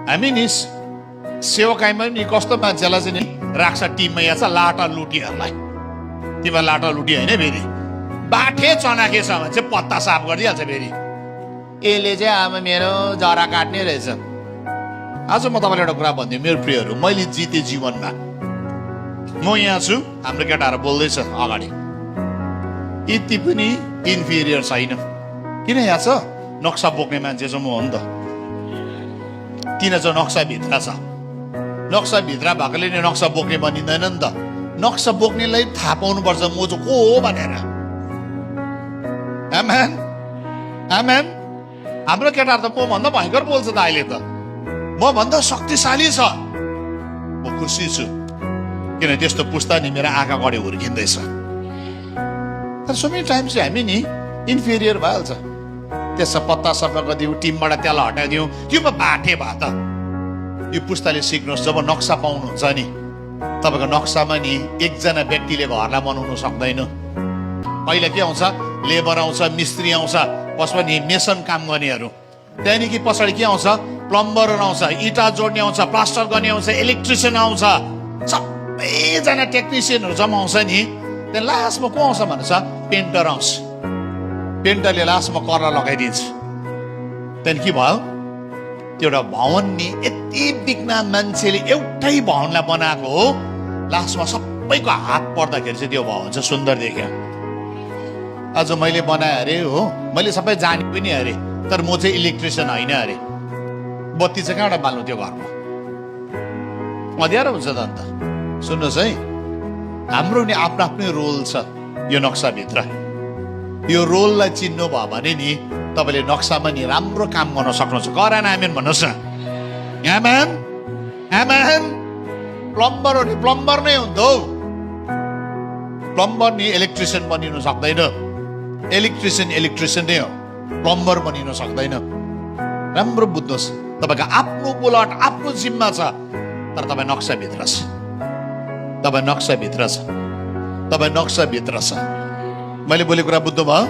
हामी नि सेवकाईमा नि कस्तो मान्छेलाई चाहिँ नि राख्छ टिममा यहाँ छ लाटा लुटीहरूलाई। तिमीलाई लाटा लुटी होइन फेरि बाठे चनाखे छ भने चाहिँ पत्ता साफ गरिदिइहाल्छ फेरि। यसले चाहिँ अब मेरो जरा काट्ने रहेछ। आज म तपाईँलाई एउटा कुरा भनिदिउँ मेरो प्रियहरू, मैले जितेँ जीवनमा। म यहाँ छु, हाम्रो केटाहरू बोल्दैछ अगाडि, यति पनि इन्फिरियर छैन। किन यहाँ छ नक्सा बोक्ने मान्छे चाहिँ म हो नि त। किन चाहिँ नक्सा भित्र छ, नक्सा भित्र भएकोले नै नक्सा बोक्ने बनिँदैन नि त। नक्सा बोक्नेलाई थाहा पाउनुपर्छ म चाहिँ को हो भनेर। आमेन आमेन। हाम्रो केटाहरू त म भन्दा भयङ्कर बोल्छ त अहिले त, म भन्दा शक्तिशाली छ। म खुसी छु किन त्यस्तो पुस्ता नि मेरो आँखा अगाडि हुर्किँदैछ। तर सो मेनी टाइम्स चाहिँ हामी नि इन्फिरियर भइहाल्छ। त्यसमा पत्ता सफा गरिदिउँ, टिमबाट त्यसलाई हटाइदिउँ, त्यो पो बाठे भयो त। यो पुस्ताले सिक्नुहोस्, जब नक्सा पाउनुहुन्छ नि तपाईँको नक्सामा नि एकजना व्यक्तिले घरलाई बनाउनु सक्दैन। पहिला के आउँछ, लेबर आउँछ, मिस्त्री आउँछ, पछिमा नि मेसन काम गर्नेहरू, त्यहाँदेखि पछाडि के आउँछ, प्लम्बरहरू आउँछ, इँटा जोड्ने आउँछ, प्लास्टर गर्ने आउँछ, इलेक्ट्रिसियन आउँछ, सबैजना टेक्निसियनहरू जम्मा आउँछ नि। त्यहाँ लास्टमा को आउँछ भन्छ, पेन्टर आउँछ। पेन्टरले लास्टमा कलर लगाइदिन्छ। त्यहाँदेखि के भयो, त्यो एउटा भवन नि यति बिघ्न मान्छेले एउटै भवनलाई बनाएको हो, लास्टमा सबैको हात पर्दाखेरि चाहिँ त्यो भवन चाहिँ सुन्दर देख्यो। आज मैले बनाएँ अरे हो, मैले सबै जाने पनि अरे, तर म चाहिँ इलेक्ट्रिसियन होइन अरे। बत्ती चाहिँ कहाँबाट बाल्नु त्यो घरमा, अँध्यारो हुन्छ त अन्त। सुन्नुहोस् है, हाम्रो नि आफ्नो आफ्नै रोल छ यो नक्साभित्र। यो रोललाई चिन्नु भयो भने नि तपाईँले नक्सामा नि राम्रो काम गर्न सक्नुहुन्छ। गरेन आमेन भन्नुहोस् न, आमेन आमेन। प्लम्बर हो नि प्लम्बर नै हुन्छ हौ। प्लम्बर नि इलेक्ट्रिसियन बनिनु सक्दैन, इलेक्ट्रिसियन इलेक्ट्रिसियन नै हो, प्लम्बर बनिनु सक्दैन। राम्रो बुझ्नुहोस्, तपाईँको आफ्नो बुलट आफ्नो जिम्मा छ, तर तपाईँ नक्साभित्र छ, तपाईँ नक्साभित्र छ, तपाईँ नक्साभित्र छ। मैले बोलेको कुरा बुझ्नु भयो?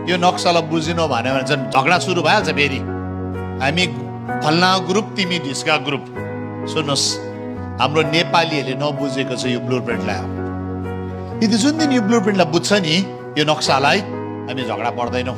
यो नक्सालाई बुझिनु भने चाहिँ झगडा सुरु भइहाल्छ फेरि। हामी फल्ना ग्रुप, तिमी ढिस्का ग्रुप। सुन्नुहोस्, हाम्रो नेपालीहरूले नबुझेको छ यो ब्लू प्रिन्टलाई। यदि जुन दिन यो ब्लू प्रिन्टलाई बुझ्छ नि, यो नक्सालाई, हामी झगडा पर्दैनौँ।